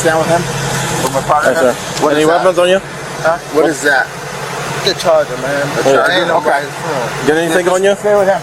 stand with him? With my partner? Yes, sir. Any weapons on you? Huh? What is that? The charger, man. The charger. Ain't nobody's phone. Get anything on you? Stay with him.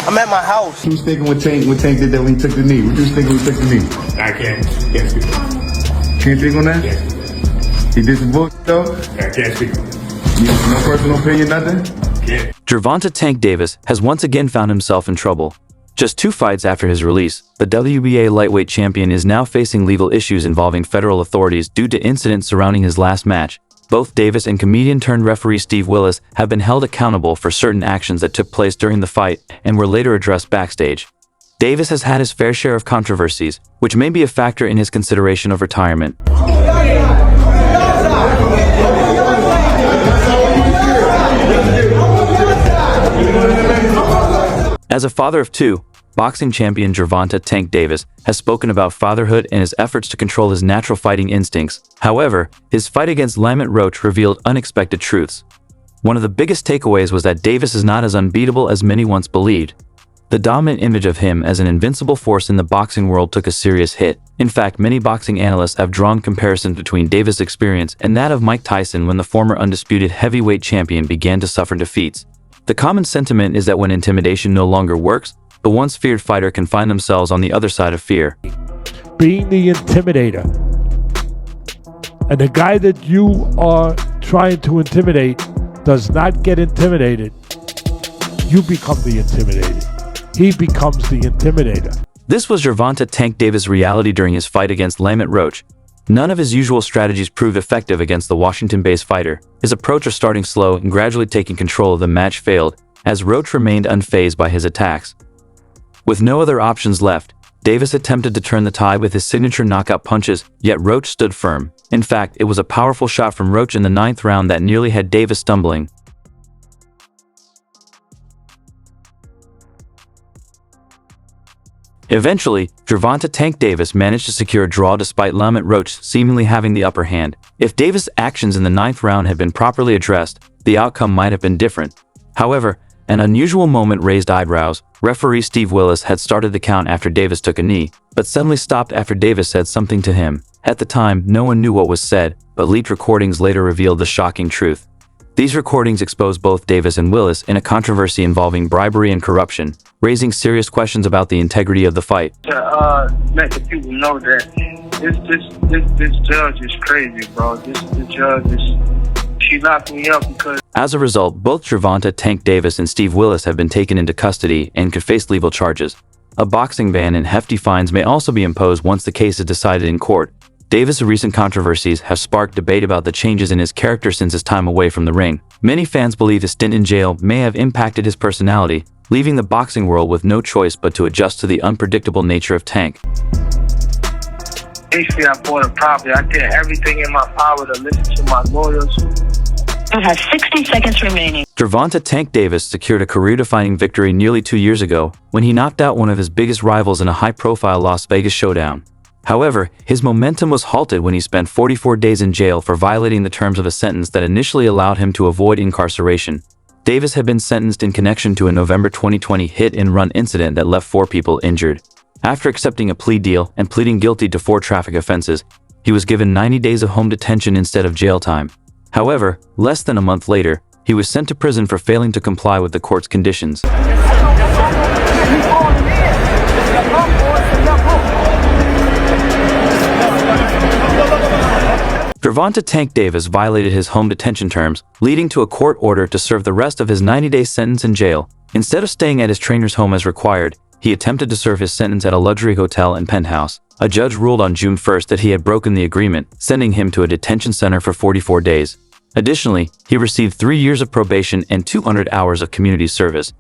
I'm at my house. Who's thinking what Tank did that when he took the knee? What you was thinking when he took the knee? I can't speak. Can't speak on that? Yeah. He did some bullshit though? I can't speak on that. No personal opinion, nothing? Yeah. Gervonta "Tank" Davis has once again found himself in trouble. Just 2 fights after his release, the WBA lightweight champion is now facing legal issues involving federal authorities due to incidents surrounding his last match. Both Davis and comedian-turned-referee Steve Willis have been held accountable for certain actions that took place during the fight and were later addressed backstage. Davis has had his fair share of controversies, which may be a factor in his consideration of retirement. As a father of 2, boxing champion Gervonta "Tank" Davis has spoken about fatherhood and his efforts to control his natural fighting instincts. However, his fight against Lamont revealed unexpected truths. One of the biggest takeaways was that Davis is not as unbeatable as many once believed. The dominant image of him as an invincible force in the boxing world took a serious hit. In fact, many boxing analysts have drawn comparisons between Davis' experience and that of Mike Tyson when the former undisputed heavyweight champion began to suffer defeats. The common sentiment is that when intimidation no longer works, the once feared fighter can find themselves on the other side of fear. Being the intimidator. And the guy that you are trying to intimidate does not get intimidated. You become the intimidated. He becomes the intimidator. This was Gervonta "Tank" Davis' reality during his fight against Lamont Roach. None of his usual strategies proved effective against the Washington-based fighter. His approach of starting slow and gradually taking control of the match failed, as Roach remained unfazed by his attacks. With no other options left, Davis attempted to turn the tide with his signature knockout punches, yet Roach stood firm. In fact, it was a powerful shot from Roach in the 9th round that nearly had Davis stumbling. Eventually, Gervonta "Tank" Davis managed to secure a draw despite Lamont Roach seemingly having the upper hand. If Davis' actions in the 9th round had been properly addressed, the outcome might have been different. However, an unusual moment raised eyebrows. Referee Steve Willis had started the count after Davis took a knee, but suddenly stopped after Davis said something to him. At the time, no one knew what was said, but leaked recordings later revealed the shocking truth. These recordings exposed both Davis and Willis in a controversy involving bribery and corruption, raising serious questions about the integrity of the fight. Let the people know that this judge is crazy, bro. This judge is, she locked me up because... As a result, both Gervonta "Tank" Davis and Steve Willis have been taken into custody and could face legal charges. A boxing ban and hefty fines may also be imposed once the case is decided in court. Davis' recent controversies have sparked debate about the changes in his character since his time away from the ring. Many fans believe his stint in jail may have impacted his personality, leaving the boxing world with no choice but to adjust to the unpredictable nature of Tank. Basically, I bought a property. I did everything in my power to listen to my lawyers. You have 60 seconds remaining. Gervonta "Tank" Davis secured a career-defining victory nearly 2 years ago when he knocked out one of his biggest rivals in a high-profile Las Vegas showdown. However, his momentum was halted when he spent 44 days in jail for violating the terms of a sentence that initially allowed him to avoid incarceration. Davis had been sentenced in connection to a November 2020 hit-and-run incident that left 4 people injured. After accepting a plea deal and pleading guilty to 4 traffic offenses, he was given 90 days of home detention instead of jail time. However, less than a month later, he was sent to prison for failing to comply with the court's conditions. Gervonta "Tank" Davis violated his home detention terms, leading to a court order to serve the rest of his 90-day sentence in jail. Instead of staying at his trainer's home as required, he attempted to serve his sentence at a luxury hotel and penthouse. A judge ruled on June 1st that he had broken the agreement, sending him to a detention center for 44 days. Additionally, he received 3 years of probation and 200 hours of community service.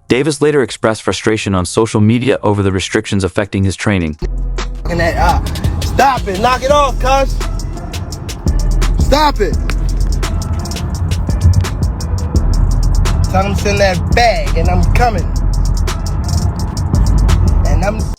Davis later expressed frustration on social media over the restrictions affecting his training. Stop it! Knock it off, cuz! Stop it! Tell him to send that bag and I'm coming.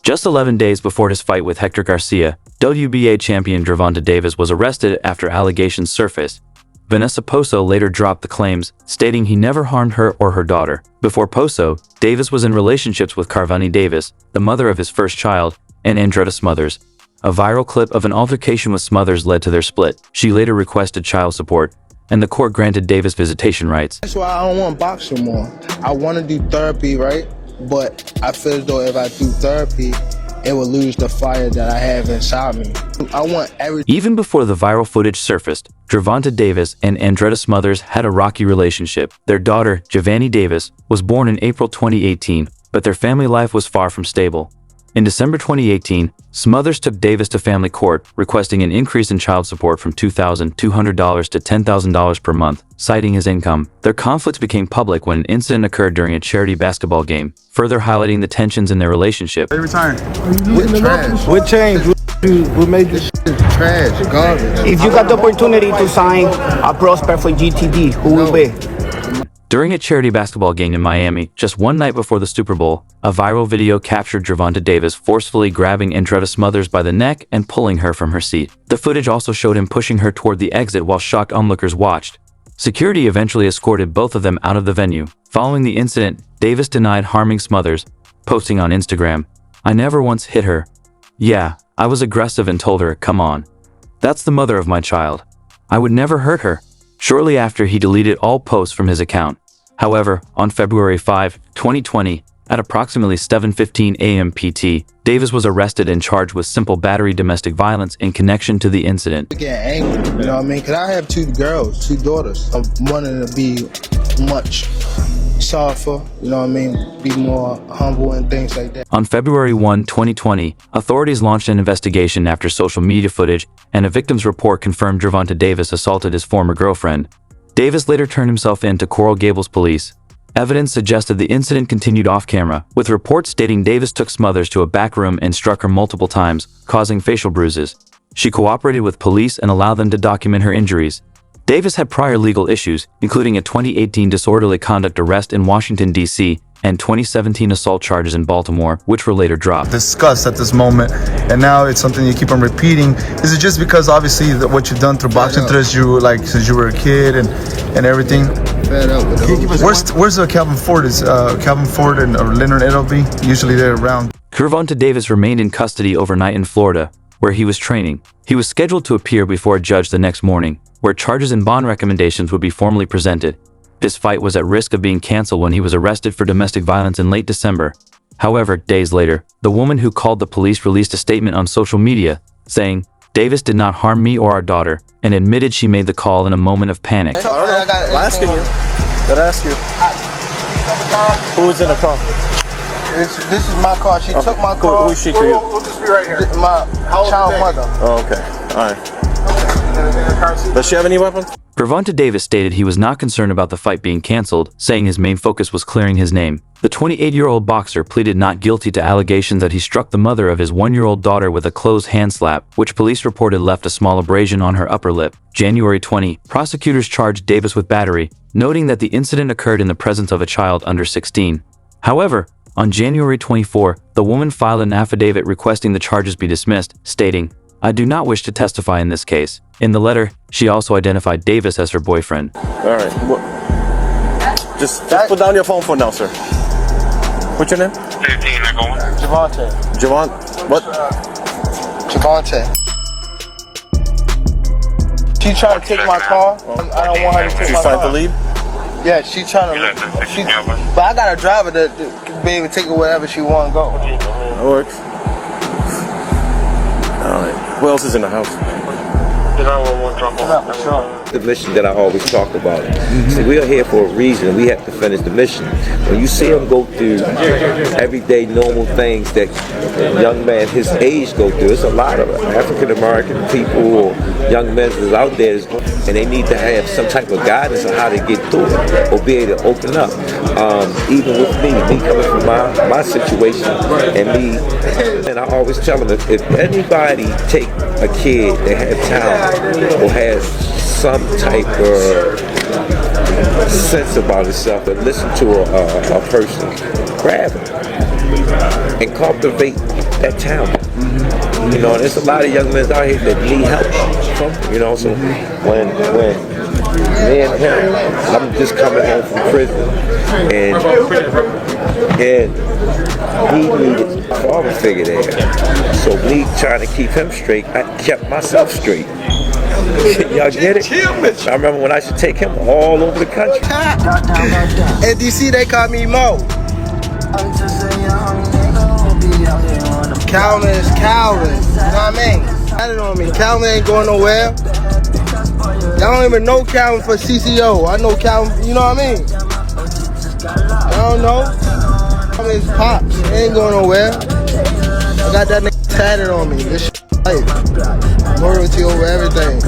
Just 11 days before his fight with Hector Garcia, WBA champion Gervonta Davis was arrested after allegations surfaced. Vanessa Poso later dropped the claims, stating he never harmed her or her daughter. Before Poso, Davis was in relationships with Gervonta Davis, the mother of his first child, and Andretta Smothers. A viral clip of an altercation with Smothers led to their split. She later requested child support, and the court granted Davis visitation rights. That's why I don't want to box no more. I want to do therapy, right? But I feel as though if I do therapy, it will lose the fire that I have inside me. I want everything. Even before the viral footage surfaced, Gervonta Davis and Andretta Smothers had a rocky relationship. Their daughter, Gervonta Davis, was born in April 2018, but their family life was far from stable. In December 2018, Smothers took Davis to family court, requesting an increase in child support from $2,200 to $10,000 per month, citing his income. Their conflicts became public when an incident occurred during a charity basketball game, further highlighting the tensions in their relationship. Every time. With trash. What changed? What made this? Trash, garbage. If you got the opportunity to sign a prospect for GTD, who will be? During a charity basketball game in Miami, just one night before the Super Bowl, a viral video captured Gervonta Davis forcefully grabbing Andretta Smothers by the neck and pulling her from her seat. The footage also showed him pushing her toward the exit while shocked onlookers watched. Security eventually escorted both of them out of the venue. Following the incident, Davis denied harming Smothers, posting on Instagram, "I never once hit her. Yeah, I was aggressive and told her, come on. That's the mother of my child. I would never hurt her." Shortly after, he deleted all posts from his account. However, on February 5, 2020, at approximately 7:15 a.m. PT, Davis was arrested and charged with simple battery domestic violence in connection to the incident. I get angry, you know what I mean? Because I have two girls, two daughters. I'm wanting to be much softer, you know what I mean? Be more humble and things like that. On February 1, 2020, authorities launched an investigation after social media footage and a victim's report confirmed Gervonta Davis assaulted his former girlfriend. Davis later turned himself in to Coral Gables police. Evidence suggested the incident continued off-camera, with reports stating Davis took Smothers to a back room and struck her multiple times, causing facial bruises. She cooperated with police and allowed them to document her injuries. Davis had prior legal issues, including a 2018 disorderly conduct arrest in Washington, D.C., and 2017 assault charges in Baltimore, which were later dropped. Discussed at this moment, and now it's something you keep on repeating. Is it just because obviously what you've done through boxing since you were a kid and everything? Fed up with it. Where's Calvin Ford? Is Calvin Ford and Leonard Edelby usually they're around? Gervonta Davis remained in custody overnight in Florida, where he was training. He was scheduled to appear before a judge the next morning, where charges and bond recommendations would be formally presented. This fight was at risk of being canceled when he was arrested for domestic violence in late December. However, days later, the woman who called the police released a statement on social media, saying, "Davis did not harm me or our daughter," and admitted she made the call in a moment of panic. I'm asking you. Gotta ask you. Who was in the car? This is my car. She took my car. Who is she to you? We'll just be right here. My child mother. Oh, okay. All right. Does she have any weapons? Gervonta Davis stated he was not concerned about the fight being canceled, saying his main focus was clearing his name. The 28-year-old boxer pleaded not guilty to allegations that he struck the mother of his 1-year-old daughter with a closed hand slap, which police reported left a small abrasion on her upper lip. January 20, prosecutors charged Davis with battery, noting that the incident occurred in the presence of a child under 16. However, on January 24, the woman filed an affidavit requesting the charges be dismissed, stating, "I do not wish to testify in this case." In the letter, she also identified Davis as her boyfriend. All right. Just put down your phone for now, sir. What's your name? Gervonta. What? Gervonta. She trying to take my car. I don't want her to take She's my trying car. to leave? Yeah, she trying to. But I got a driver to be able to take her wherever she want to go. That works. All right. Who else is in the house? The mission that I always talk about. See, we are here for a reason. We have to finish the mission. When you see them go through everyday normal things that a young man his age go through, it's a lot of African American people or young men that's out there, and they need to have some type of guidance on how to get through it or be able to open up. Even with me coming from my situation and I always tell them if anybody take a kid that has talent or has some type of sense about itself and listen to a person, grab him and cultivate that talent. You know, there's a lot of young men out here that need help. You know, so when me and him, I'm just coming home from prison, and he needed Father figure there. So me trying to keep him straight, I kept myself straight. Y'all get it? I remember when I used to take him all over the country. In DC, they call me Mo. Calvin is Calvin. You know what I mean? That on me. Calvin ain't going nowhere. Y'all don't even know Calvin for CCO. I know Calvin, you know what I mean? I don't know. Calvin is Pops. He ain't going nowhere. I got that nigga tatted on me. This shit life. Loyalty over everything.